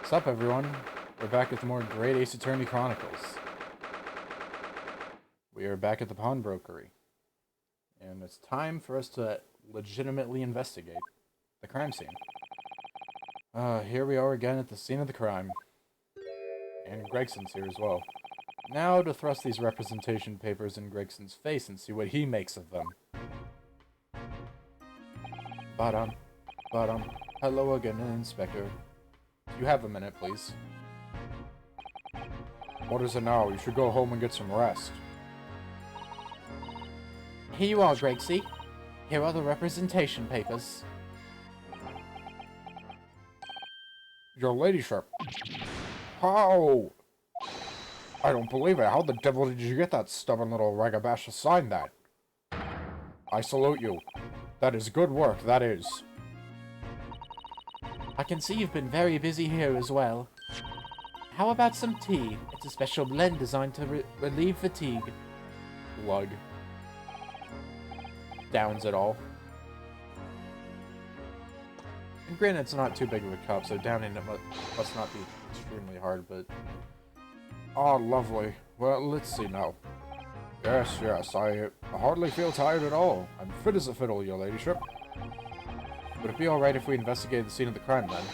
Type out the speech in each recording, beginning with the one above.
What's up, everyone? We're back with more Great Ace Attorney Chronicles. We are back at the pawnbrokery, and it's time for us to legitimately investigate the crime scene. Here we are again at the scene of the crime. And Gregson's here as well. Now to thrust these representation papers in Gregson's face and see what he makes of them. Bottom. Hello again, Inspector. You have a minute, please. What is it now? You should go home and get some rest. Here you are, Gregsy. Here are the representation papers. Your ladyship. How? I don't believe it. How the devil did you get that stubborn little ragabash to sign that? I salute you. That is good work, that is. I can see you've been very busy here as well. How about some tea? It's a special blend designed to relieve fatigue. Lug. Downs it all. And granted, it's not too big of a cup, so downing it must not be extremely hard, but... Oh, lovely. Well, let's see now. Yes, I hardly feel tired at all. I'm fit as a fiddle, your ladyship. Would it be alright if we investigated the scene of the crime, then?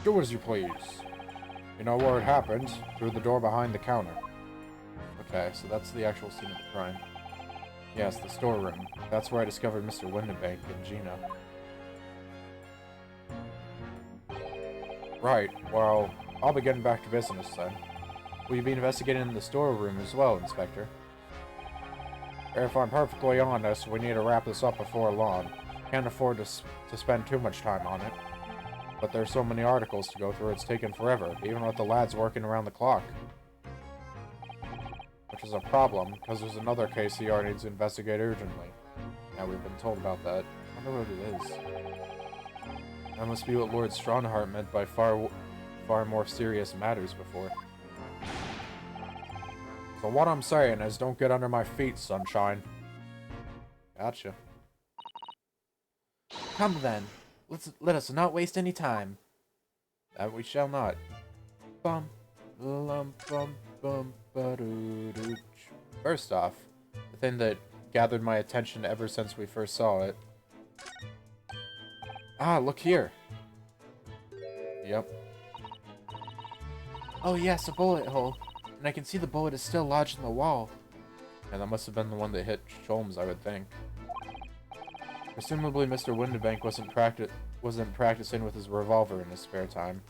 Do as you please. You know where it happened? Through the door behind the counter. Okay, so that's the actual scene of the crime. Yes, the storeroom. That's where I discovered Mr. Windenbank and Gina. Right, well, I'll be getting back to business then. Will you be investigating in the storeroom as well, Inspector? If I'm perfectly honest, we need to wrap this up before long. Can't afford to spend too much time on it. But there's so many articles to go through, it's taken forever, even with the lads working around the clock. Which is a problem, because there's another case the yard needs to investigate urgently. Now we've been told about that. I wonder what it is. That must be what Lord Strongheart meant by far more serious matters before. So what I'm saying is, don't get under my feet, sunshine. Gotcha. Come then. Let us not waste any time. That we shall not. Bum, lum, bum, bum, ba-doo-doo. First off, the thing that gathered my attention ever since we first saw it. Ah, look here. Yep. Oh yes, a bullet hole. And I can see the bullet is still lodged in the wall. And that must have been the one that hit Sholmes, I would think. Presumably, Mr. Windenbank wasn't practicing with his revolver in his spare time.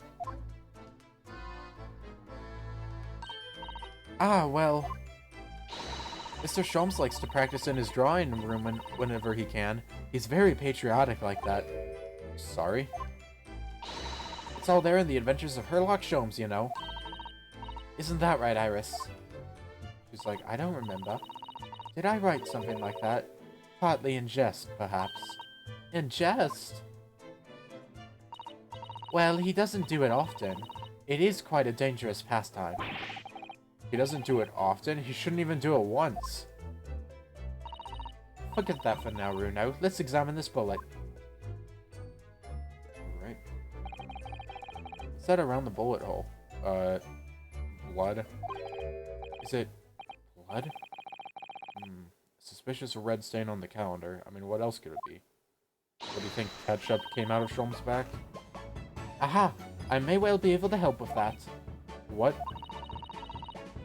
Ah, well. Mr. Sholmes likes to practice in his drawing room whenever he can. He's very patriotic like that. Sorry? It's all there in the Adventures of Herlock Sholmes, you know. Isn't that right, Iris? She's like, I don't remember. Did I write something like that? Partly in jest, perhaps. In jest? Well, he doesn't do it often. It is quite a dangerous pastime. He doesn't do it often? He shouldn't even do it once. Forget that for now, Runo. Let's examine this bullet. Alright. What's that around the bullet hole? Blood. Is it blood? Suspicious red stain on the calendar. I mean, what else could it be? What do you think? Ketchup came out of Sholmes' back? Aha! I may well be able to help with that. What?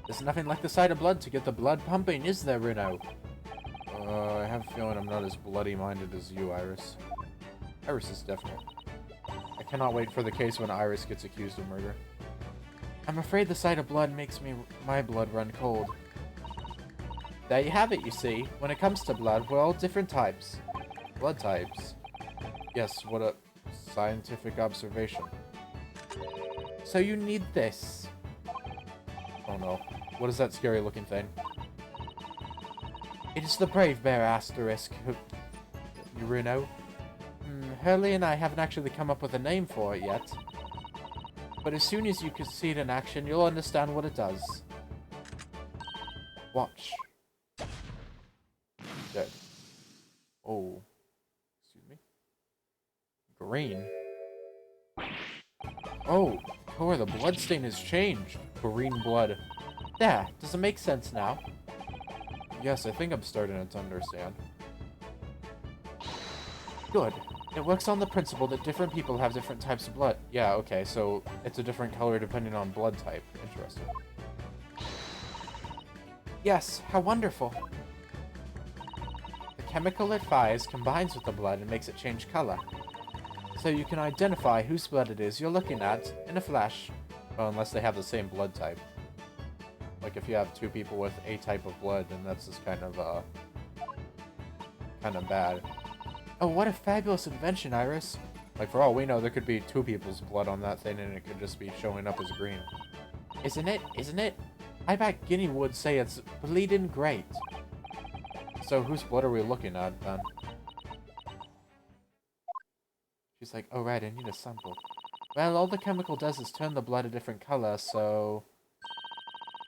There's nothing like the sight of blood to get the blood pumping, is there, Runo? I have a feeling I'm not as bloody-minded as you, Iris. Iris is definite. I cannot wait for the case when Iris gets accused of murder. I'm afraid the sight of blood makes my blood run cold. There you have it, you see. When it comes to blood, we're all different types. Blood types? Yes, what a scientific observation. So you need this. Oh no. What is that scary looking thing? It is the Brave Bear asterisk. You know? Hurley and I haven't actually come up with a name for it yet. But as soon as you can see it in action, you'll understand what it does. Watch. Dead. Oh. Excuse me? Green. Oh, Oh, the bloodstain has changed. Green blood. There, does it make sense now? Yes, I think I'm starting to understand. Good. It works on the principle that different people have different types of blood. Yeah, okay, so it's a different color depending on blood type. Interesting. Yes, how wonderful. The chemical it fires combines with the blood and makes it change color. So you can identify whose blood it is you're looking at in a flash. Well, unless they have the same blood type. Like if you have two people with a type of blood, then that's just kind of bad. Oh, what a fabulous invention, Iris. Like, for all we know, there could be two people's blood on that thing, and it could just be showing up as green. Isn't it? Isn't it? I bet Guinea would say it's bleeding great. So whose blood are we looking at, then? She's like, oh right, I need a sample. Well, all the chemical does is turn the blood a different color, so...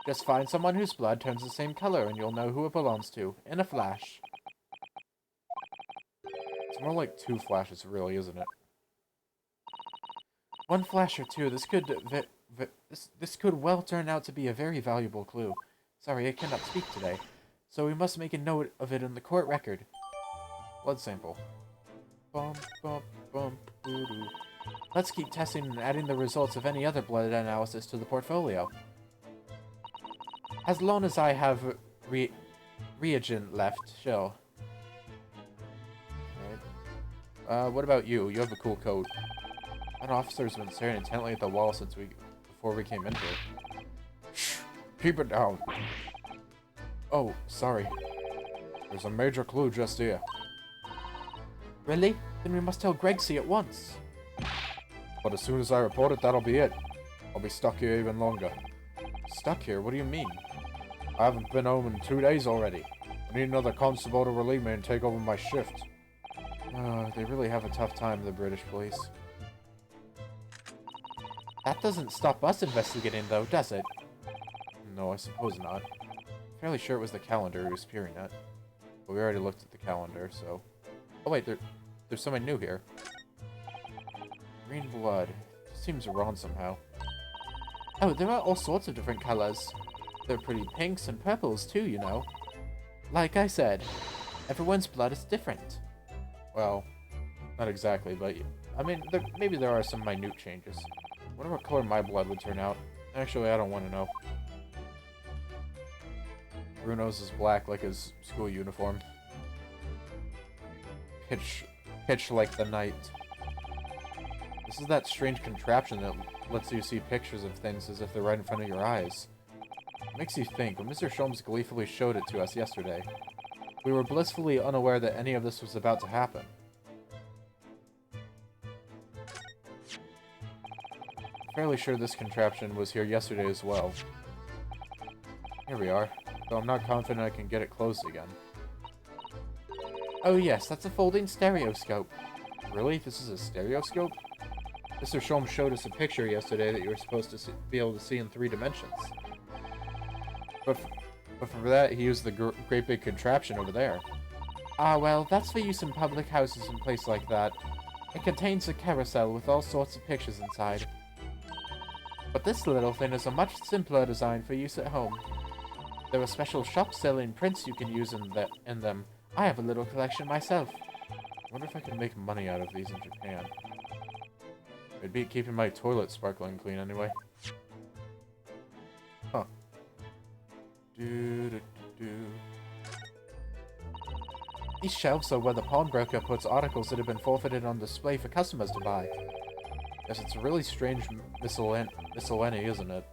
Just find someone whose blood turns the same color, and you'll know who it belongs to, in a flash. It's more like 2 flashes, really, isn't it? 1 flash or 2. This could this could well turn out to be a very valuable clue. Sorry, I cannot speak today, so we must make a note of it in the court record. Blood sample. Bum, bum, bum, doo doo. Let's keep testing and adding the results of any other blood analysis to the portfolio. As long as I have reagent left, sure. What about you? You have a cool coat. That officer's been staring intently at the wall since before we came in here. Shh! Keep it down! Oh, sorry. There's a major clue just here. Really? Then we must tell Gregsy at once. But as soon as I report it, that'll be it. I'll be stuck here even longer. Stuck here? What do you mean? I haven't been home in 2 days already. I need another constable to relieve me and take over my shift. They really have a tough time, the British police. That doesn't stop us investigating, though, does it? No, I suppose not. I'm fairly sure it was the calendar he was peering at. But we already looked at the calendar, so... Oh wait, there's something new here. Green blood. Seems wrong somehow. Oh, there are all sorts of different colors. There are pretty pinks and purples, too, you know. Like I said, everyone's blood is different. Well, not exactly, but... I mean, maybe there are some minute changes. I wonder what color my blood would turn out. Actually, I don't want to know. Bruno's is black like his school uniform. Pitch like the night. This is that strange contraption that lets you see pictures of things as if they're right in front of your eyes. It makes you think, when Mr. Sholmes gleefully showed it to us yesterday, we were blissfully unaware that any of this was about to happen. Fairly sure this contraption was here yesterday as well. Here we are, though I'm not confident I can get it closed again. Oh yes, that's a folding stereoscope. Really? This is a stereoscope? Mr. Sholmes showed us a picture yesterday that you were supposed to be able to see in 3 dimensions. But for that, he used the great big contraption over there. Ah, well, that's for use in public houses and places like that. It contains a carousel with all sorts of pictures inside. But this little thing is a much simpler design for use at home. There are special shops selling prints you can use in them. I have a little collection myself. I wonder if I can make money out of these in Japan. It'd be keeping my toilet sparkling clean anyway. Huh. These shelves are where the pawnbroker puts articles that have been forfeited on display for customers to buy. Yes, it's a really strange miscellany, isn't it?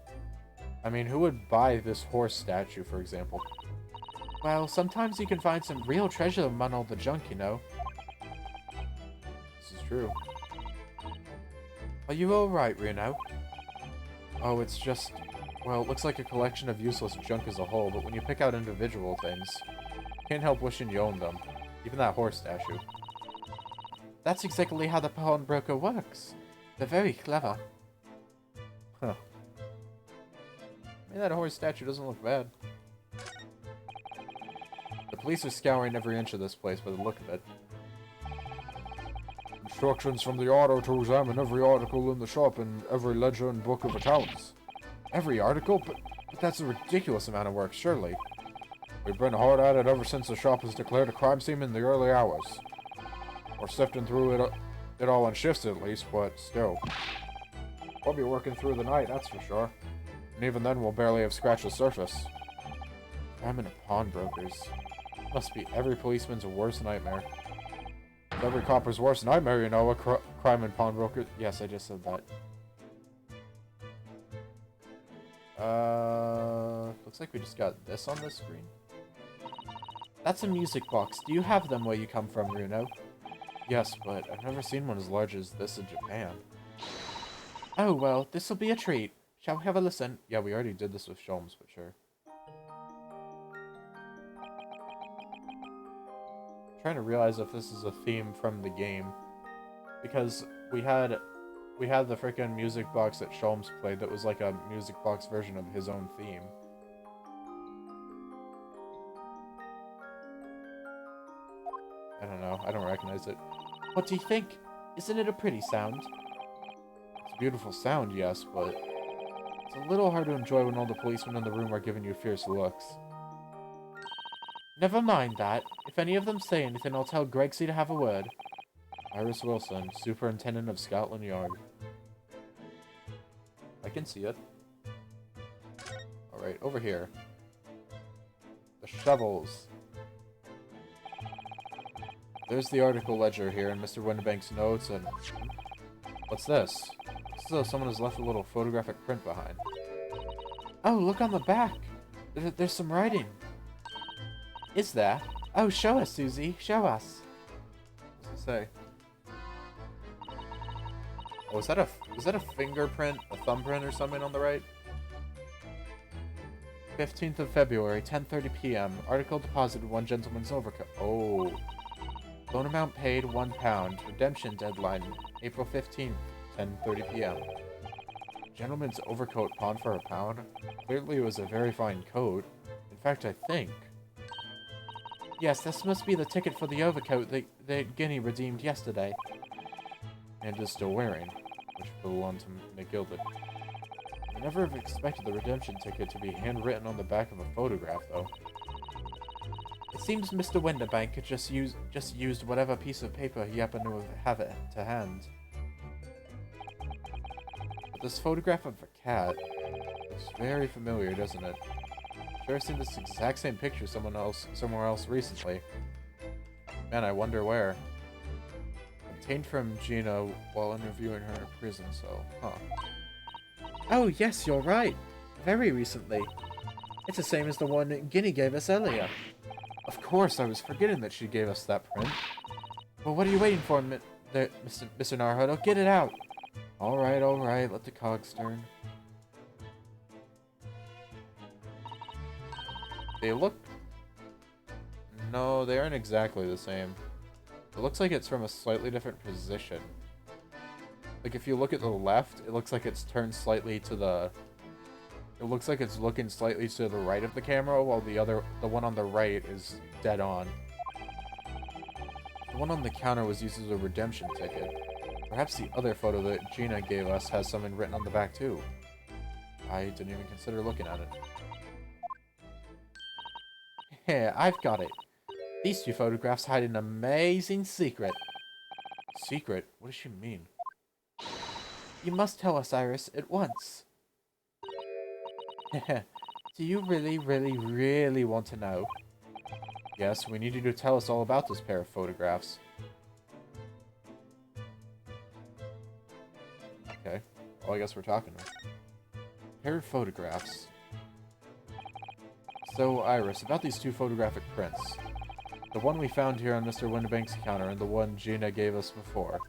I mean, who would buy this horse statue, for example? Well, sometimes you can find some real treasure among all the junk, you know. This is true. Are you alright, Reno? Oh, it's just... Well, it looks like a collection of useless junk as a whole, but when you pick out individual things, you can't help wishing you owned them. Even that horse statue. That's exactly how the pawnbroker works. They're very clever. Huh. I mean, that horse statue doesn't look bad. The police are scouring every inch of this place by the look of it. I'm Instructions from the author to examine every article in the shop and every ledger and book of accounts. Every article? But that's a ridiculous amount of work, surely. We've been hard at it ever since the shop was declared a crime scene in the early hours. We're sifting through it all on shifts at least, but still. We'll be working through the night, that's for sure. And even then, we'll barely have scratched the surface. Crime and pawnbrokers. Must be every policeman's worst nightmare. It's every copper's worst nightmare, you know, a crime and pawnbroker. Yes, I just said that. Looks like we just got this on the screen. That's a music box. Do you have them where you come from, Runo? Yes, but I've never seen one as large as this in Japan. Oh, well, this'll be a treat. Shall we have a listen? Yeah, we already did this with Sholmes, but sure. I'm trying to realize if this is a theme from the game. Because we had the frickin' music box that Sholmes played that was like a music box version of his own theme. I don't know. I don't recognize it. What do you think? Isn't it a pretty sound? It's a beautiful sound, yes, but it's a little hard to enjoy when all the policemen in the room are giving you fierce looks. Never mind that. If any of them say anything, I'll tell Gregsy to have a word. Iris Wilson, Superintendent of Scotland Yard. I can see it. Alright, over here. The shovels. There's the article ledger here and Mr. Windibank's notes and... What's this? It's as though someone has left a little photographic print behind. Oh, look on the back! There's some writing. Is there? Oh, show us, Susie. Show us. What's it say? Oh, is that a fingerprint, a thumbprint or something on the right? 15th of February, 10:30 p.m. Article deposited, one gentleman's overcoat. Oh. Loan amount paid, £1. Redemption deadline, April 15th, 10:30 p.m. Gentleman's overcoat pawned for £1? Clearly it was a very fine coat. In fact, I think... Yes, this must be the ticket for the overcoat that Guinea redeemed yesterday. And is still wearing, which belonged to McGilded. I never have expected the redemption ticket to be handwritten on the back of a photograph, though. It seems Mr. Windibank could just used whatever piece of paper he happened to have it to hand. But this photograph of a cat looks very familiar, doesn't it? I've sure seen this exact same picture somewhere else recently. Man, I wonder where. Obtained from Gina while interviewing her in a prison cell. Huh. Oh, yes, you're right. Very recently. It's the same as the one Guinea gave us earlier. Of course, I was forgetting that she gave us that print. Well, what are you waiting for, Mr. Naruto? Get it out! Alright, let the cogs turn. They look... No, they aren't exactly the same. It looks like it's from a slightly different position. Like, if you look at the left, it looks like it's turned slightly to the... It looks like it's looking slightly to the right of the camera, while the one on the right is dead on. The one on the counter was used as a redemption ticket. Perhaps the other photo that Gina gave us has something written on the back too. I didn't even consider looking at it. Here, I've got it. These two photographs hide an amazing secret. Secret? What does she mean? You must tell us, Iris, at once. Do you really want to know? Yes, we need you to tell us all about this pair of photographs. Okay. Well, I guess we're talking now. Pair of photographs. So, Iris, about these two photographic prints. The one we found here on Mr. Windibank's counter and the one Gina gave us before.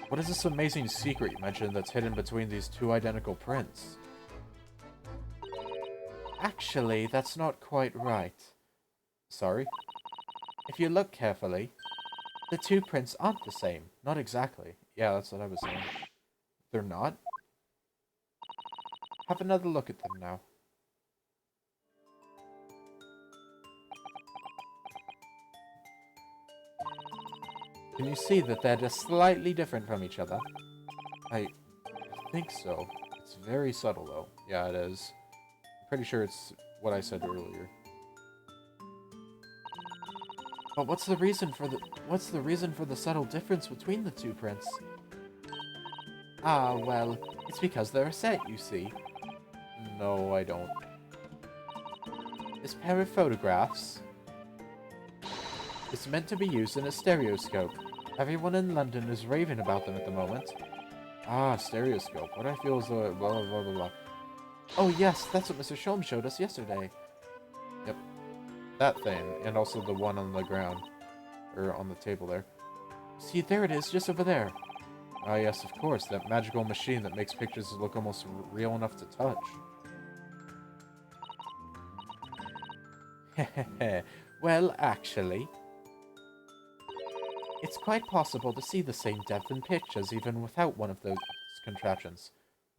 What is this amazing secret you mentioned that's hidden between these two identical prints? Actually, that's not quite right. Sorry? If you look carefully, the two prints aren't the same. Not exactly. Yeah, that's what I was saying. They're not? Have another look at them now. Can you see that they're just slightly different from each other? I think so. It's very subtle, though. Yeah, it is. I'm pretty sure it's what I said earlier. But what's the reason for the subtle difference between the two prints? Ah, well, it's because they're a set, you see. No, I don't. This pair of photographs is meant to be used in a stereoscope. Everyone in London is raving about them at the moment. Ah, stereoscope. What I feel is blah, blah, blah, blah, blah. Oh yes, that's what Mr. Sholm showed us yesterday. Yep. That thing, and also the one on the ground. Or on the table there. See, there it is, just over there. Ah, yes, of course. That magical machine that makes pictures look almost real enough to touch. Well, actually, it's quite possible to see the same depth in pictures even without one of those contraptions.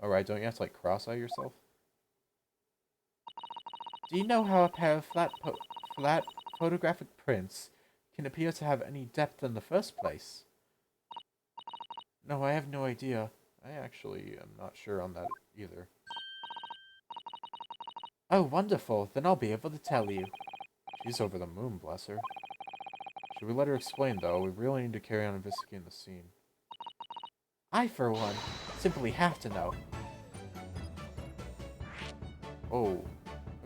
Alright, don't you have to, like, cross-eye yourself? Do you know how a pair of flat photographic prints can appear to have any depth in the first place? No, I have no idea. I actually am not sure on that either. Oh, wonderful. Then I'll be able to tell you. She's over the moon, bless her. Should we let her explain, though? We really need to carry on investigating the scene. I, for one, simply have to know. Oh,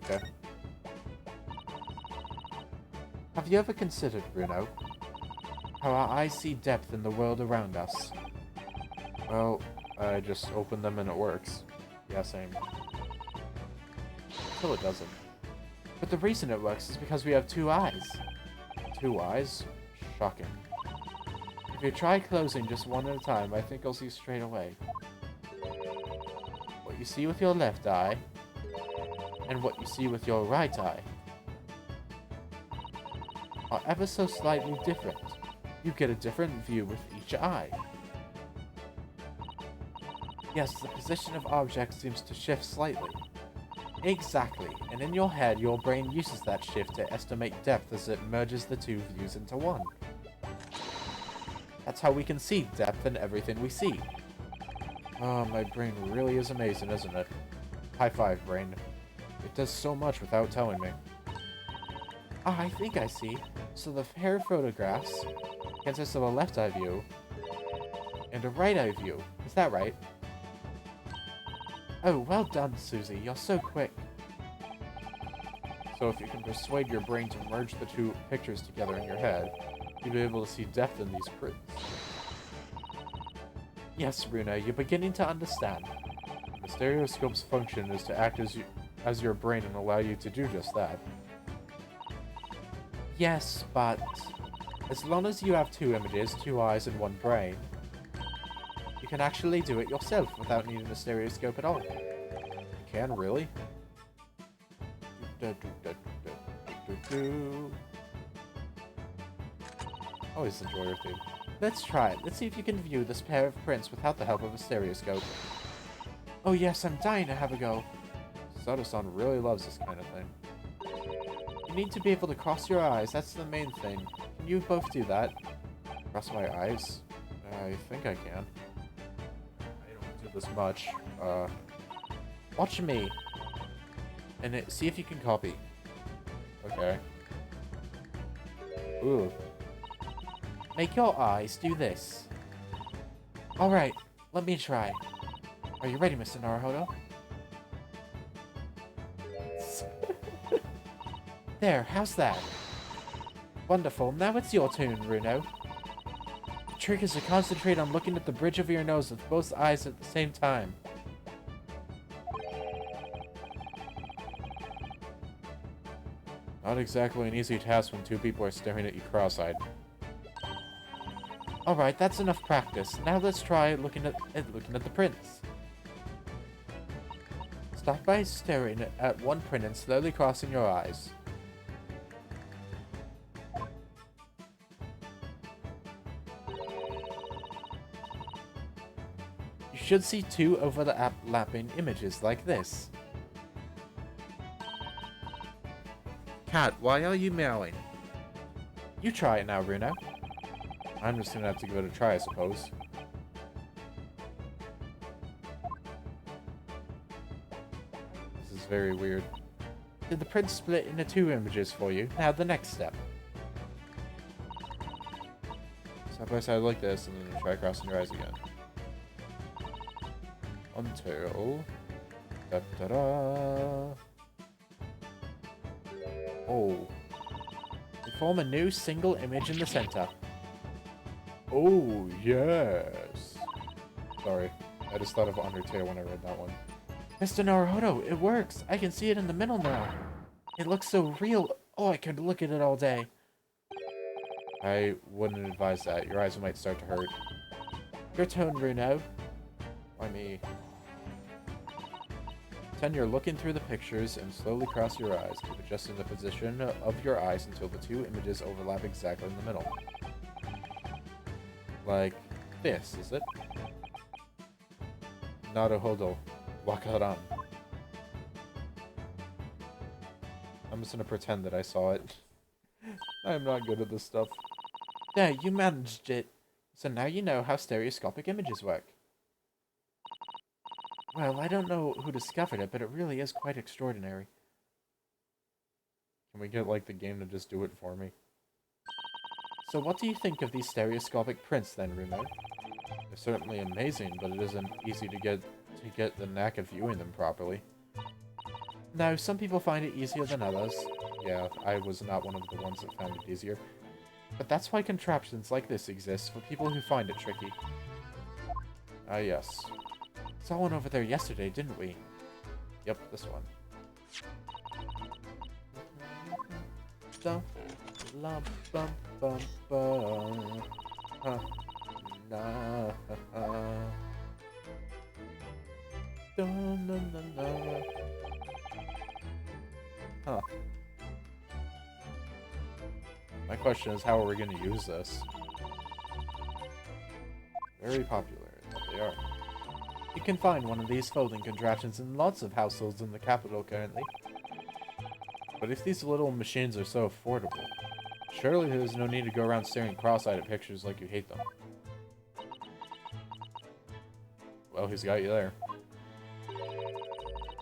okay. Have you ever considered, Bruno, how our eyes see depth in the world around us? Well, I just open them and it works. Yeah, same. Until it doesn't. But the reason it works is because we have two eyes. 2 eyes? Shocking. If you try closing just one at a time, I think I'll see straight away. What you see with your left eye, and what you see with your right eye, are ever so slightly different. You get a different view with each eye. Yes, the position of objects seems to shift slightly. Exactly, and in your head, your brain uses that shift to estimate depth as it merges the two views into one. That's how we can see depth in everything we see. Oh, my brain really is amazing, isn't it? High five, brain. It does so much without telling me. Ah, I think I see. So the pair of photographs consists of a left eye view and a right eye view. Is that right? Oh, well done, Susie. You're so quick. So if you can persuade your brain to merge the two pictures together in your head, you'll be able to see depth in these prints. Yes, Bruno, you're beginning to understand. The stereoscope's function is to act as your brain and allow you to do just that. Yes, but as long as you have two images, two eyes, and one brain, you can actually do it yourself without needing a stereoscope at all. You can, really? Always enjoy your theme. Let's try it. Let's see if you can view this pair of prints without the help of a stereoscope. Oh yes, I'm dying to have a go. Sada-san really loves this kind of thing. You need to be able to cross your eyes, that's the main thing. Can you both do that? Cross my eyes? I think I can. I don't do this much. Watch me. And see if you can copy. Okay. Ooh. Make your eyes do this. Alright, let me try. Are you ready, Mr. Naruhodo? There, how's that? Wonderful, now it's your turn, Bruno. The trick is to concentrate on looking at the bridge of your nose with both eyes at the same time. Not exactly an easy task when two people are staring at you cross-eyed. Alright, that's enough practice. Now let's try looking at the prints. Start by staring at one print and slowly crossing your eyes. You should see two overlapping images like this. Cat, why are you meowing? You try it now, Bruno. I'm just gonna have to give it a try, I suppose. This is very weird. Did the print split into 2 images for you? Now the next step. Side by side like this, and then try crossing your eyes again. Until... Da-da-da! Oh. We form a new single image in the center. Oh, yes! Sorry, I just thought of Undertale when I read that one. Mr. Naruhodo, it works! I can see it in the middle now. It looks so real. Oh, I could look at it all day. I wouldn't advise that. Your eyes might start to hurt. Your turn, Bruno. Why me? Pretend you're looking through the pictures and slowly cross your eyes. Keep adjusting the position of your eyes until the 2 images overlap exactly in the middle. Like this, is it? Naruhodo. Wakaran. I'm just gonna pretend that I saw it. I'm not good at this stuff. There, you managed it. So now you know how stereoscopic images work. Well, I don't know who discovered it, but it really is quite extraordinary. Can we get, like, the game to just do it for me? So what do you think of these stereoscopic prints then, Rumo? They're certainly amazing, but it isn't easy to get the knack of viewing them properly. No, some people find it easier than others. Yeah, I was not one of the ones that found it easier. But that's why contraptions like this exist, for people who find it tricky. Ah, yes. Saw one over there yesterday, didn't we? Yep, this one. Dum, lum, bum, bum, bum. Huh. Nah, dun, dun, dun, dun. Huh. My question is, how are we going to use this? Very popular, but they are. You can find one of these folding contraptions in lots of households in the capital currently. But if these little machines are so affordable, surely there's no need to go around staring cross-eyed at pictures like you hate them. Well, he's got you there.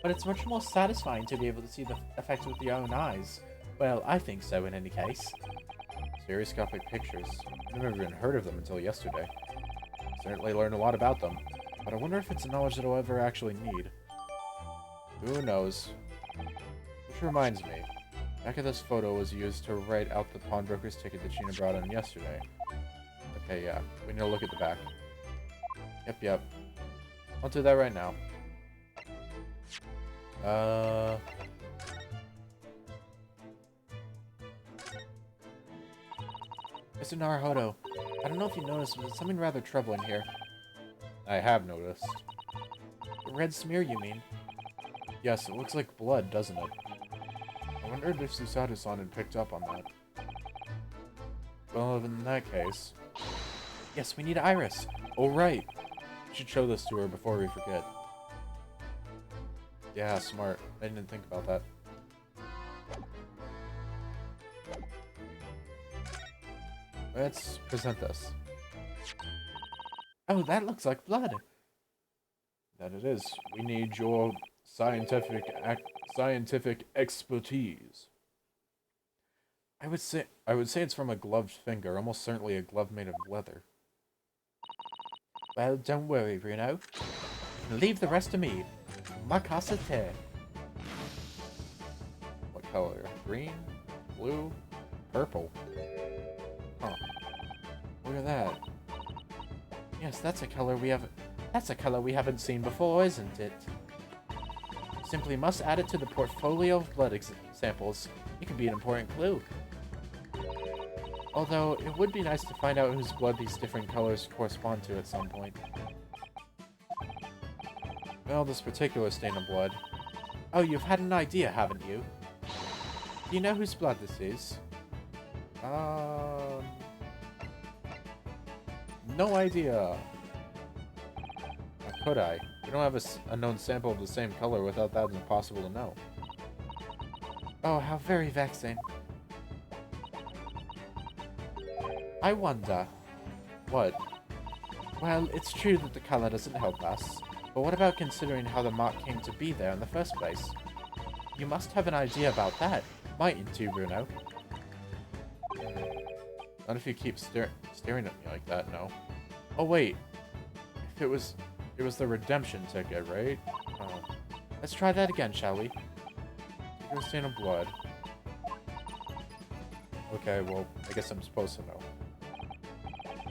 But it's much more satisfying to be able to see the effect with your own eyes. Well, I think so in any case. Stereoscopic pictures. I've never even heard of them until yesterday. Certainly learned a lot about them, but I wonder if it's knowledge that I'll ever actually need. Who knows? Which reminds me, back of this photo was used to write out the pawnbroker's ticket that Gina brought in yesterday. Okay, yeah, we need to look at the back. Yep. I'll do that right now. Mr. Naruhodo, I don't know if you noticed, but there's something rather troubling here. I have noticed. The red smear, you mean? Yes, it looks like blood, doesn't it? I wondered if Susato-san had picked up on that. Well, in that case... Yes, we need Iris. Oh, right! We should show this to her before we forget. Yeah, smart. I didn't think about that. Let's present this. Oh, that looks like blood. That it is. We need your scientific expertise. I would say it's from a gloved finger, almost certainly a glove made of leather. Well, don't worry, Bruno. Leave the rest to me. Makasete. What color? Green? Blue? Purple? Huh. Look at that. Yes, that's a color we haven't seen before, isn't it? Simply must add it to the portfolio of blood samples. It could be an important clue. Although, it would be nice to find out whose blood these different colors correspond to at some point. Well, this particular stain of blood. Oh, you've had an idea, haven't you? Do you know whose blood this is? No idea. How could I? We don't have a known sample of the same color. Without that, it's impossible to know. Oh, how very vexing. I wonder, What? Well, it's true that the color doesn't help us, but what about considering how the mark came to be there in the first place? You must have an idea about that, mightn't you, Bruno? Not if you keep staring at me like that, no. Oh wait, if it was the redemption ticket, right? Let's try that again, shall we? Take a stain of blood. Okay, well, I guess I'm supposed to know.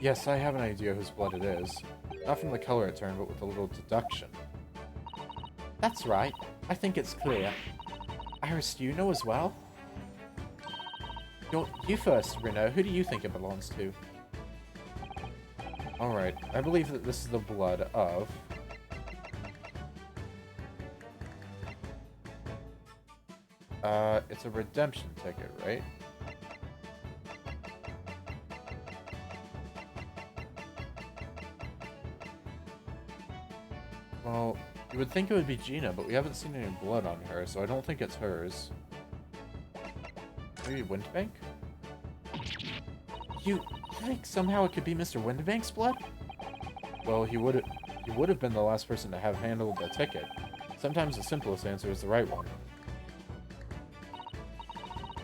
Yes, I have an idea whose blood it is. Not from the color it turned, but with a little deduction. That's right. I think it's clear. Iris, do you know as well? You first, Reno. Who do you think it belongs to? Alright, I believe that this is the blood of... it's a redemption ticket, right? Well, you would think it would be Gina, but we haven't seen any blood on her, so I don't think it's hers. Maybe Windbank? You think somehow it could be Mr. Windbank's blood? Well, he would have been the last person to have handled the ticket. Sometimes the simplest answer is the right one.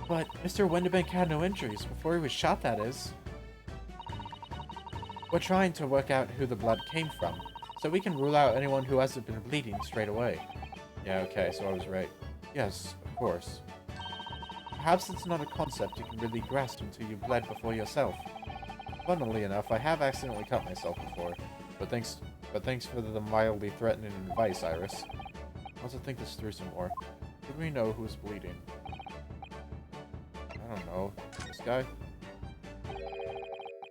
But Mr. Windbank had no injuries before he was shot, that is. We're trying to work out who the blood came from, so we can rule out anyone who hasn't been bleeding straight away. Yeah, okay, so I was right. Yes, of course. Perhaps it's not a concept you can really grasp until you've bled before yourself. Funnily enough, I have accidentally cut myself before, but thanks for the mildly threatening advice, Iris. I'll have to think this through some more. Did we know who was bleeding? I don't know. This guy?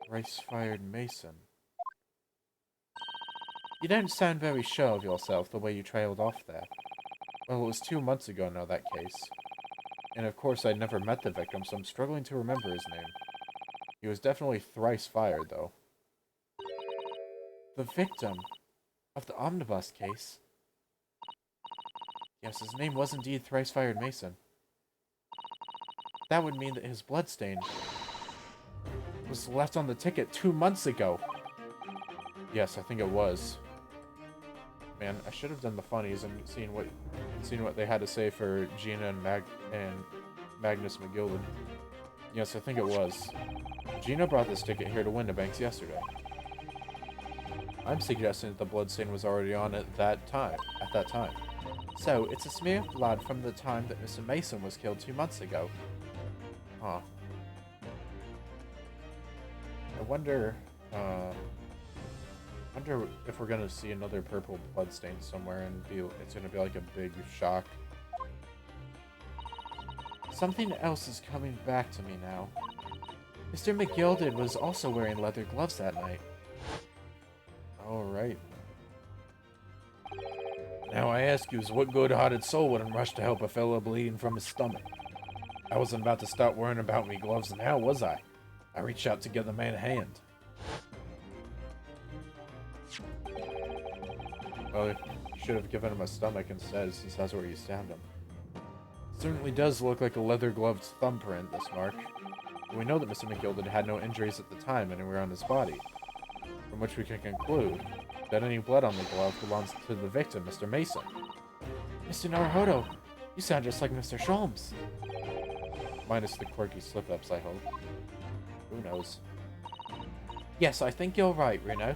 Rice-fired Mason. You don't sound very sure of yourself the way you trailed off there. Well, it was 2 months ago now, that case. And of course I'd never met the victim, so I'm struggling to remember his name. He was definitely thrice fired, though. The victim of the omnibus case? Yes, his name was indeed Thrice-Fired Mason. That would mean that his bloodstain was left on the ticket 2 months ago. Yes, I think it was. Man, I should have done the funnies and seen what they had to say for Gina and Magnus McGilden. Yes, I think it was. Gina brought this ticket here to Windibanks yesterday. I'm suggesting that the bloodstain was already on at that time. So, it's a smear of blood from the time that Mr. Mason was killed 2 months ago. Huh. I wonder if we're gonna see another purple bloodstain somewhere and it's gonna be like a big shock. Something else is coming back to me now. Mr. McGilden was also wearing leather gloves that night. Alright. Now I ask you, what good-hearted soul wouldn't rush to help a fella bleeding from his stomach? I wasn't about to start worrying about me gloves now, was I? I reached out to give the man a hand. Well, you should have given him a stomach instead, since that's where you stabbed him. It certainly does look like a leather-gloved thumbprint, this mark. But we know that Mr. McGilden had no injuries at the time anywhere on his body, from which we can conclude that any blood on the glove belongs to the victim, Mr. Mason. Mr. Naruhodo, you sound just like Mr. Sholmes. Minus the quirky slip-ups, I hope. Who knows? Yes, I think you're right, Reno.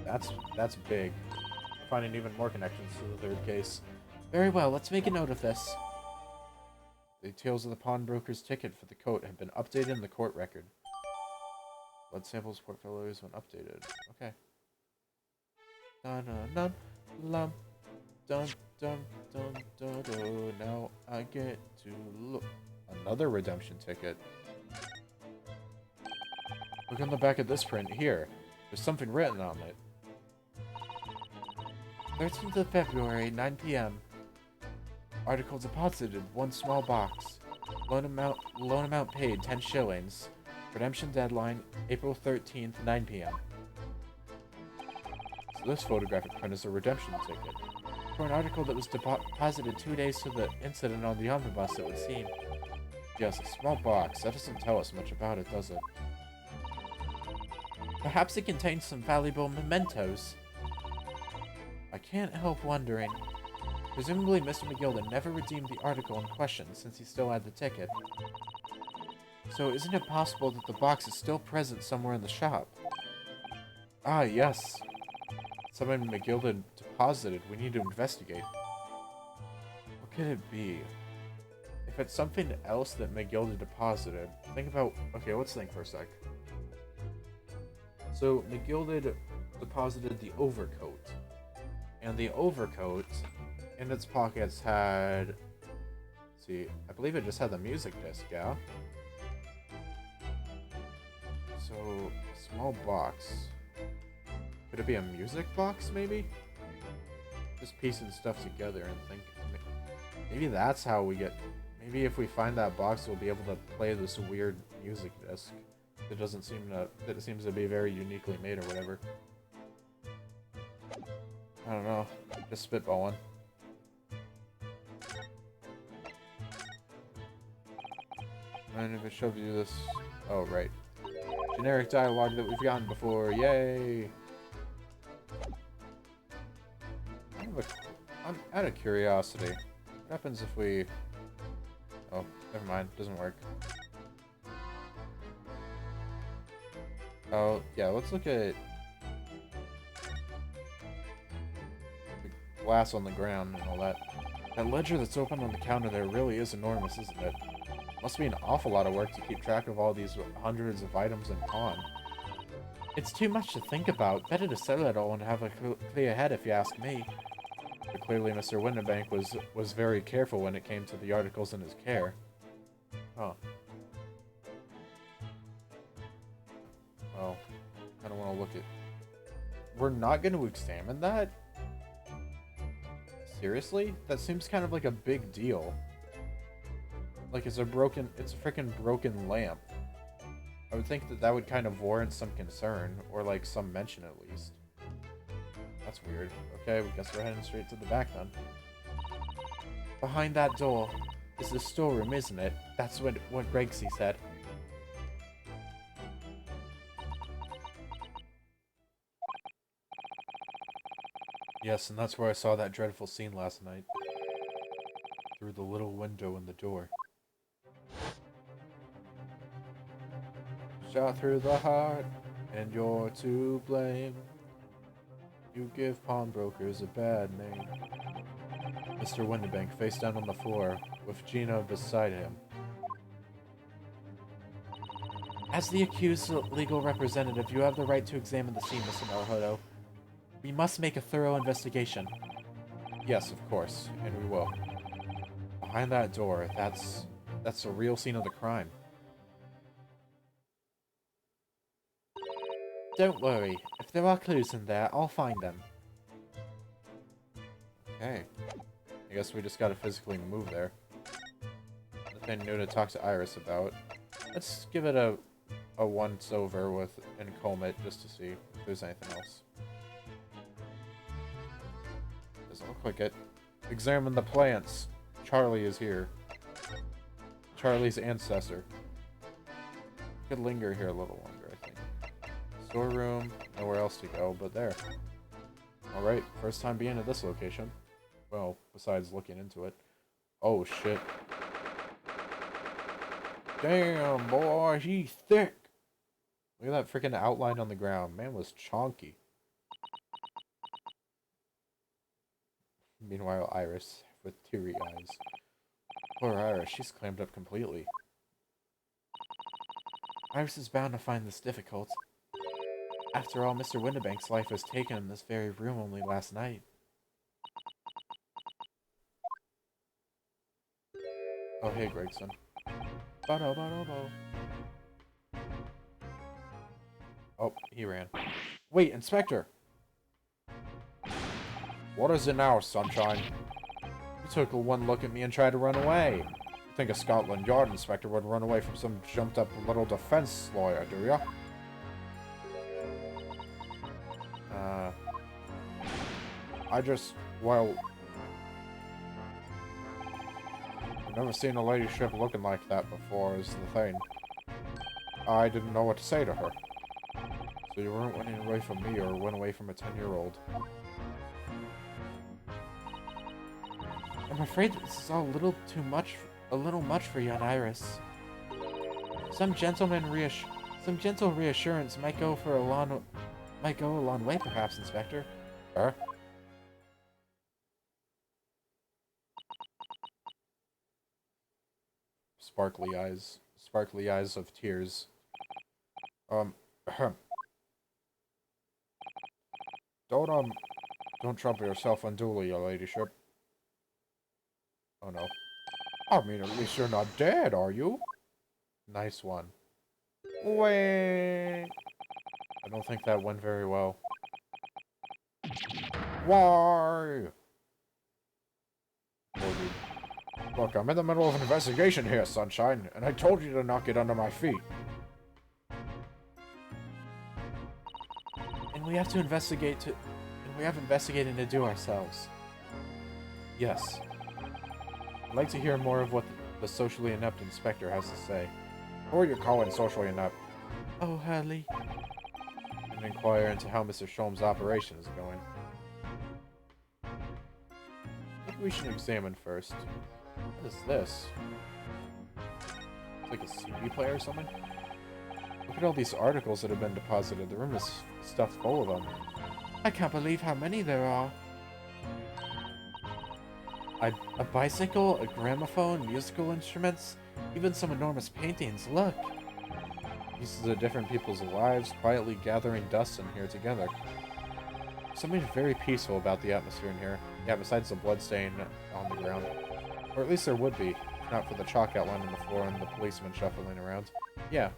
That's big. Finding even more connections to the third case. Very well, let's make a note of this. The details of the pawnbroker's ticket for the coat have been updated in the court record. Blood samples portfolios when updated. Okay. Dun dun dun dun dun dun dun dun dun. Now I get to look. Another redemption ticket. Look on the back of this print here. There's something written on it. 13th of February, 9 p.m. Article deposited, 1 small box. Loan amount paid, 10 shillings. Redemption deadline, April 13th, 9 p.m. So this photographic print is a redemption ticket. For an article that was deposited 2 days to the incident on the omnibus, it would seem. Yes, a small box. That doesn't tell us much about it, does it? Perhaps it contains some valuable mementos. I can't help wondering. Presumably, Mr. McGilden never redeemed the article in question since he still had the ticket. So isn't it possible that the box is still present somewhere in the shop? Ah, yes. Something McGilden deposited. We need to investigate. What could it be? If it's something else that McGilden deposited, think about... Okay, let's think for a sec. So, McGilden deposited the overcoat. And the overcoat, in its pockets, had... Let's see, I believe it just had the music disc, yeah? So, a small box. Could it be a music box, maybe? Just piecing stuff together and think... Maybe that's how we get... Maybe if we find that box, we'll be able to play this weird music disc. It doesn't seem to... It seems to be very uniquely made or whatever. I don't know. Just spitballing. And if it shows you this... Oh, right. Generic dialogue that we've gotten before. Yay! I'm out of curiosity. What happens if we... Oh, never mind. Doesn't work. Oh, yeah, let's look at... the glass on the ground and all that. That ledger that's open on the counter there really is enormous, isn't it? Must be an awful lot of work to keep track of all these hundreds of items in pawn. It's too much to think about. Better to settle it all and have a clear head, if you ask me. But clearly Mr. Winterbank was very careful when it came to the articles in his care. Huh. Well, I don't want to look at... We're not going to examine that? Seriously? That seems kind of like a big deal. Like it's a freaking broken lamp. I would think that that would kind of warrant some concern, or like some mention at least. That's weird. Okay, we guess we're heading straight to the back then. Behind that door is the storeroom, isn't it? That's what Gregsy said. Yes, and that's where I saw that dreadful scene last night. Through the little window in the door. Shot through the heart, and you're to blame. You give pawnbrokers a bad name. Mr. Winterbank face down on the floor, with Gina beside him. As the accused's legal representative, you have the right to examine the scene, Mr. Naruhodo. We must make a thorough investigation. Yes, of course, and we will. Behind that door, that's the real scene of the crime. Don't worry. If there are clues in there, I'll find them. Okay. I guess we just gotta physically move there. Nothing new to talk to Iris about. Let's give it a once over with and comb it just to see if there's anything else. Doesn't look like it. Examine the plants. Charlie is here. Charlie's ancestor. Could linger here a little longer, I think. Storeroom, nowhere else to go, but there. Alright, first time being at this location. Well, besides looking into it. Oh, shit. Damn, boy, he's thick! Look at that freaking outline on the ground. Man was chonky. Meanwhile, Iris, with teary eyes. Poor Iris, she's clammed up completely. Iris is bound to find this difficult. After all, Mr. Winterbank's life was taken in this very room only last night. Oh, hey, Gregson. Oh, he ran. Wait, Inspector! What is it now, Sunshine? You took one look at me and tried to run away. You think a Scotland Yard inspector would run away from some jumped-up little defense lawyer, do ya? Well... I've never seen a ladyship looking like that before, is the thing. I didn't know what to say to her. So you weren't running away from me or went away from a 10-year-old. I'm afraid this is all a little much for young Iris. Some gentle reassurance might go a long way, perhaps, Inspector. Huh? Sparkly eyes of tears. Ahem. Don't trouble yourself unduly, your ladyship. Oh no. I mean, at least you're not dead, are you? Nice one. Wait. I don't think that went very well. Why? Look, I'm in the middle of an investigation here, Sunshine, and I told you to not get under my feet. And we have investigating to do ourselves. Yes. I'd like to hear more of what the socially inept inspector has to say. Who are you calling socially inept? Oh, Hurley. And inquire into how Mr. Sholmes' operation is going. I think we should examine first. What is this? It's like a CD player or something? Look at all these articles that have been deposited. The room is stuffed full of them. I can't believe how many there are. A bicycle, a gramophone, musical instruments, even some enormous paintings. Look! Pieces of different people's lives quietly gathering dust in here together. Something very peaceful about the atmosphere in here. Yeah, besides the bloodstain on the ground. Or at least there would be, if not for the chalk outline on the floor and the policeman shuffling around. Yeah.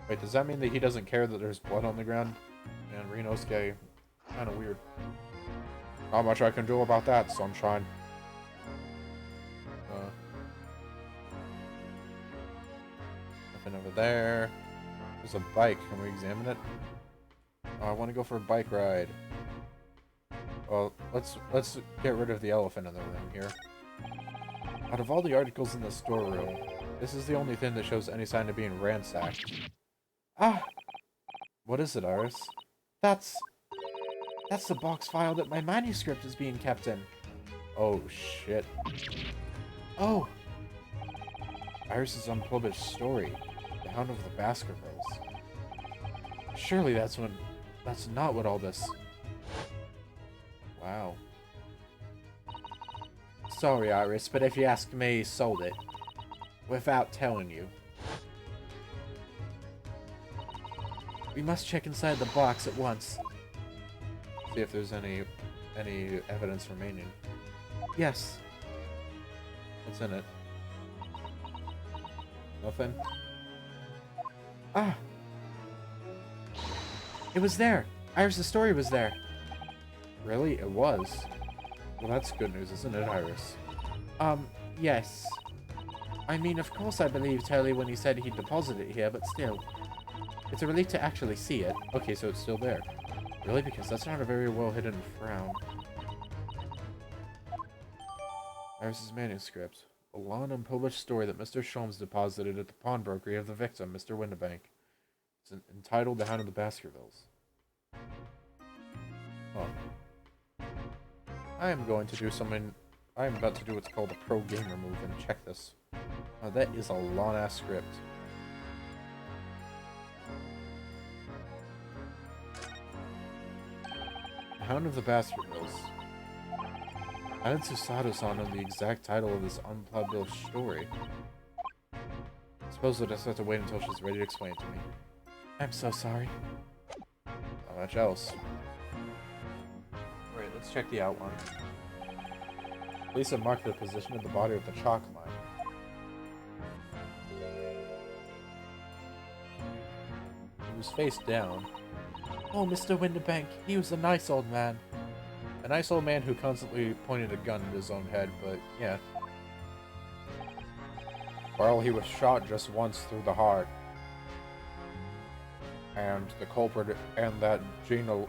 Wait, does that mean that he doesn't care that there's blood on the ground? Man, Renosuke, kinda weird. Not much I can do about that, Sunshine. Nothing over there. There's a bike. Can we examine it? Oh, I want to go for a bike ride. Well, let's get rid of the elephant in the room here. Out of all the articles in the storeroom, this is the only thing that shows any sign of being ransacked. Ah! What is it, Iris? That's the box file that my manuscript is being kept in. Oh, shit. Oh! Iris's unpublished story, The Hound of the Baskervilles. Surely that's not what all this... Wow. Sorry, Iris, but if you ask me, he sold it. Without telling you. We must check inside the box at once. See if there's any evidence remaining. Yes. What's in it? Nothing? Ah! It was there! Iris' story was there! Really? It was? Well, that's good news, isn't it, Iris? Yes. I mean, of course I believed Hurley when he said he'd deposit it here, but still. It's a relief to actually see it. Okay, so it's still there. Really? Because that's not a very well-hidden frown. Iris's manuscript. A long unpublished story that Mr. Sholmes deposited at the pawnbrokery of the victim, Mr. Windibank. It's entitled The Hound of the Baskervilles. Oh. I am going to do something... I am about to do what's called a pro gamer move, and check this. Oh, that is a long-ass script. The Hound of the Baskervilles. Added Susato-san on the exact title of this unpublished story. I suppose we'll just have to wait until she's ready to explain it to me. I'm so sorry. Not much else. Alright, let's check the outline. Police have marked the position of the body with the chalk line. He was face down. Oh, Mr. Windibank, he was a nice old man. A nice old man who constantly pointed a gun at his own head, but yeah. Well, he was shot just once through the heart. And the culprit and that Gina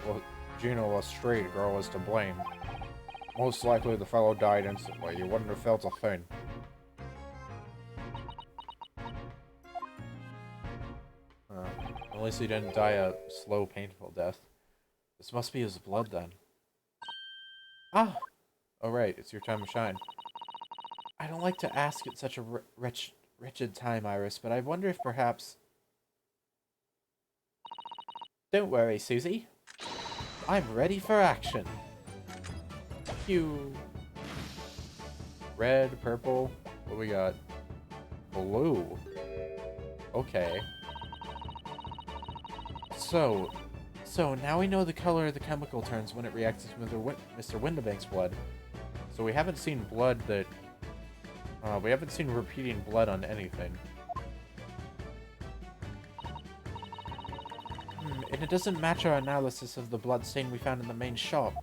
Lestrade girl is to blame. Most likely the fellow died instantly. You wouldn't have felt a thing. least he didn't die a slow, painful death. This must be his blood, then. Ah! Oh, right. It's your time to shine. I don't like to ask at such a wretched time, Iris, but I wonder if perhaps... Don't worry, Susie. I'm ready for action. Phew. Red, purple. What do we got? Blue. Okay. So now we know the color of the chemical turns when it reacts to Mr. Windibank's blood. So we haven't seen blood that... we haven't seen repeating blood on anything. And it doesn't match our analysis of the blood stain we found in the main shop.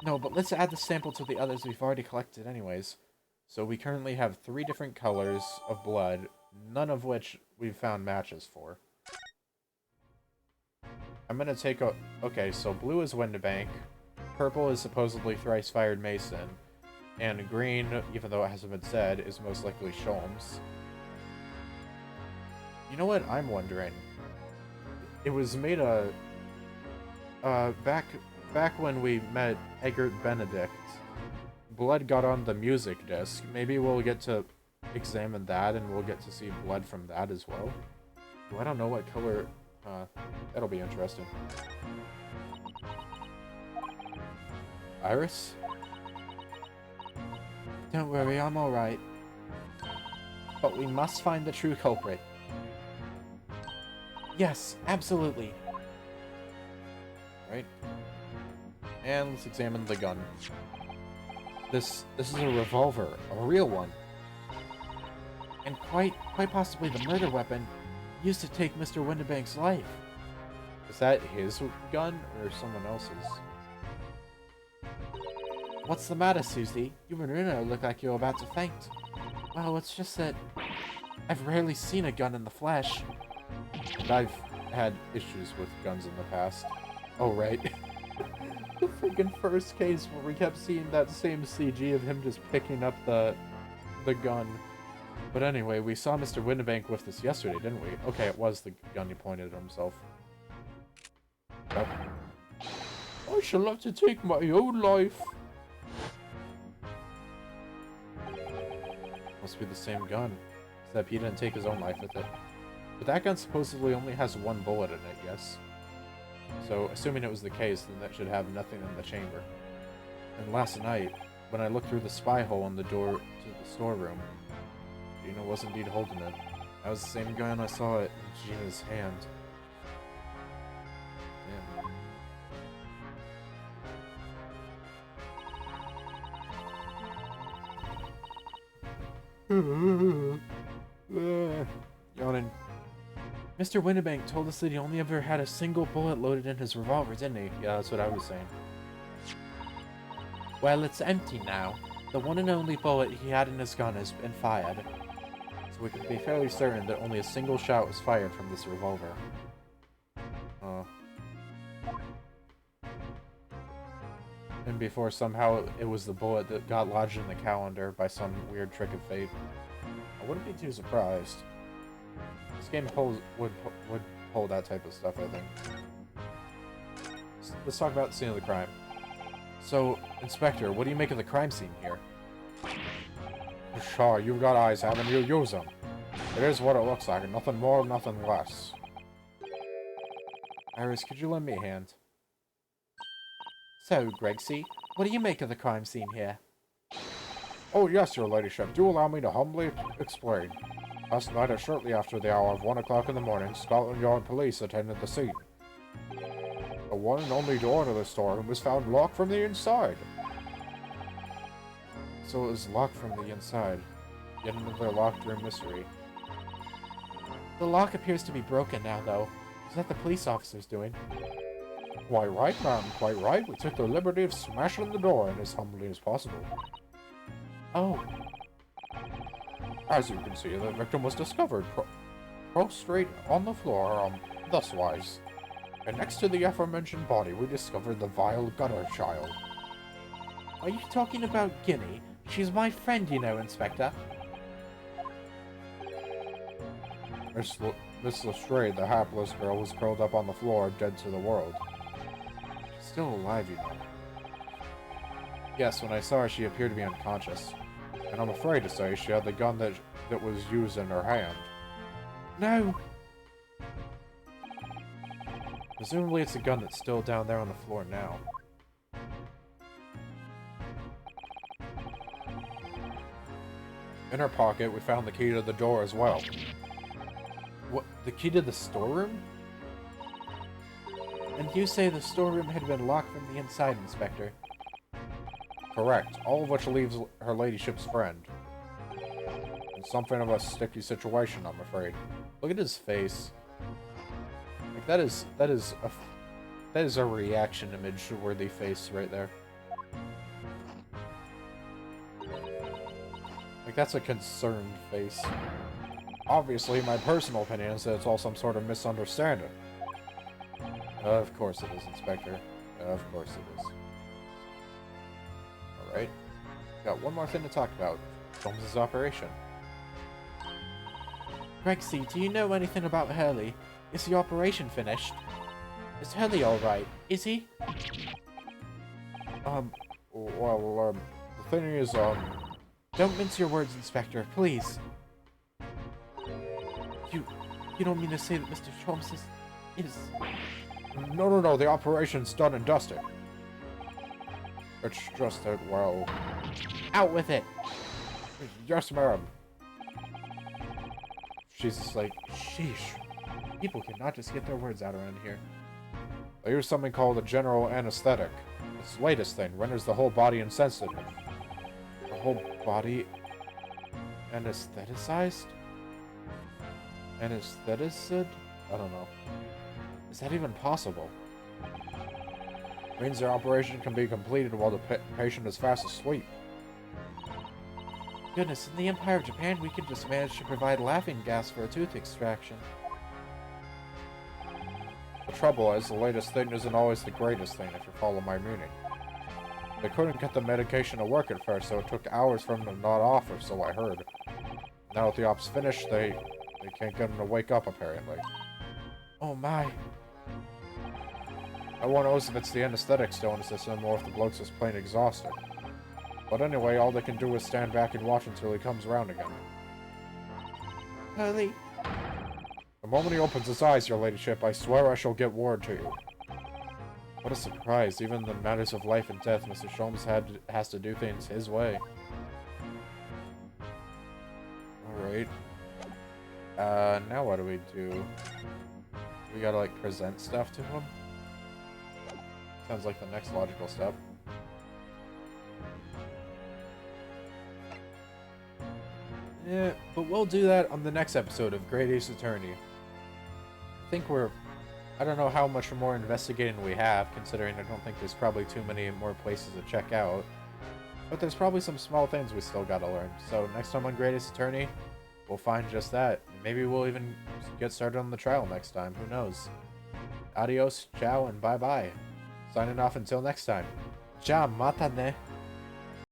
No, but let's add the sample to the others we've already collected anyways. So we currently have 3 different colors of blood, none of which we've found matches for. I'm gonna take a... Okay, so blue is Windibank, purple is supposedly Thrice-Fired Mason, and green, even though it hasn't been said, is most likely Sholmes. You know what I'm wondering? It was made back when we met Eggert Benedict, blood got on the music disc. Maybe we'll get to examine that and we'll get to see blood from that as well. Well, I don't know what color... that'll be interesting. Iris? Don't worry, I'm alright. But we must find the true culprit. Yes, absolutely. Right. And let's examine the gun. This is a revolver, a real one. And quite possibly the murder weapon used to take Mr. Windibank's life. Is that his gun or someone else's? What's the matter, Susie? You and Runa look like you're about to faint. Well, it's just that I've rarely seen a gun in the flesh. And I've had issues with guns in the past. Oh, right. The freaking first case where we kept seeing that same CG of him just picking up the gun. But anyway, we saw Mr. Windibank with this yesterday, didn't we? Okay, it was the gun he pointed at himself. Yep. I shall have to take my own life. Must be the same gun. Except he didn't take his own life with it. But that gun supposedly only has 1 bullet in it, yes? So, assuming it was the case, then that should have nothing in the chamber. And last night, when I looked through the spy hole on the door to the storeroom, Gina was indeed holding it. That was the same gun I saw it in Gina's hand. Damn. Yawning. Mr. Windibank told us that he only ever had a single bullet loaded in his revolver, didn't he? Yeah, that's what I was saying. Well, it's empty now. The one and only bullet he had in his gun has been fired. So we can be fairly certain that only a single shot was fired from this revolver. And before somehow it was the bullet that got lodged in the calendar by some weird trick of fate. I wouldn't be too surprised. This game would pull that type of stuff, I think. Let's talk about the scene of the crime. So, Inspector, what do you make of the crime scene here? Sure, you've got eyes, haven't you? Use them. It is what it looks like, nothing more, nothing less. Iris, could you lend me a hand? So, Gregsy, what do you make of the crime scene here? Oh yes, your ladyship, do allow me to humbly explain. Last night, shortly after the hour of 1 o'clock in the morning, Scotland Yard police attended the scene. The one and only door to the storeroom was found locked from the inside. So it was locked from the inside. Yet another locked room mystery. The lock appears to be broken now, though. Is that the police officers doing? Quite right, ma'am, quite right. We took the liberty of smashing the door in as humbly as possible. Oh. As you can see, the victim was discovered prostrate on the floor, thuswise. And next to the aforementioned body, we discovered the vile gutter child. Are you talking about Ginny? She's my friend, you know, Inspector. Miss Lestrade, the hapless girl, was curled up on the floor, dead to the world. She's still alive, you know. Yes, when I saw her, she appeared to be unconscious. And I'm afraid to say she had the gun that was used in her hand. No! Presumably it's a gun that's still down there on the floor now. In her pocket, we found the key to the door as well. What? The key to the storeroom? And you say the storeroom had been locked from the inside, Inspector. Correct, all of which leaves her ladyship's friend. In something of a sticky situation, I'm afraid. Look at his face. Like, that is a reaction image worthy face right there. Like, that's a concerned face. Obviously, my personal opinion is that it's all some sort of misunderstanding. Of course it is, Inspector. Of course it is. Alright. Got one more thing to talk about. Holmes' operation. Grexy, do you know anything about Hurley? Is the operation finished? Is Hurley alright? Is he? Well, the thing is, Don't mince your words, Inspector, please. You don't mean to say that Mr. Holmes is... No, the operation's done and dusted. It's just that, well... Out with it! Yes, ma'am. She's just like, sheesh. People cannot just get their words out around here. I use something called a general anesthetic. Its latest thing renders the whole body insensitive. The whole body... anestheticized? Anestheticid? I don't know. Is that even possible? Means the operation can be completed while the patient is fast asleep. Goodness, in the Empire of Japan, we could just manage to provide laughing gas for a tooth extraction. The trouble is, the latest thing isn't always the greatest thing, if you follow my meaning. They couldn't get the medication to work at first, so it took hours for them to nod off, or so I heard. Now that the op's finished, they can't get him to wake up, apparently. Oh my. No one knows if it's the anesthetic still in the system or if the bloke's just plain exhausted. But anyway, all they can do is stand back and watch until he comes around again. Hurley. The moment he opens his eyes, your ladyship, I swear I shall get word to you. What a surprise. Even in the matters of life and death, Mr. Sholmes has to do things his way. Alright. Now what do we do? We gotta, like, present stuff to him? Sounds like the next logical step. Yeah, but we'll do that on the next episode of Great Ace Attorney. I think I don't know how much more investigating we have, considering I don't think there's probably too many more places to check out. But there's probably some small things we still gotta learn. So next time on Great Ace Attorney, we'll find just that. Maybe we'll even get started on the trial next time, who knows. Adios, ciao, and bye-bye. Signing off until next time. Ja, mata ne.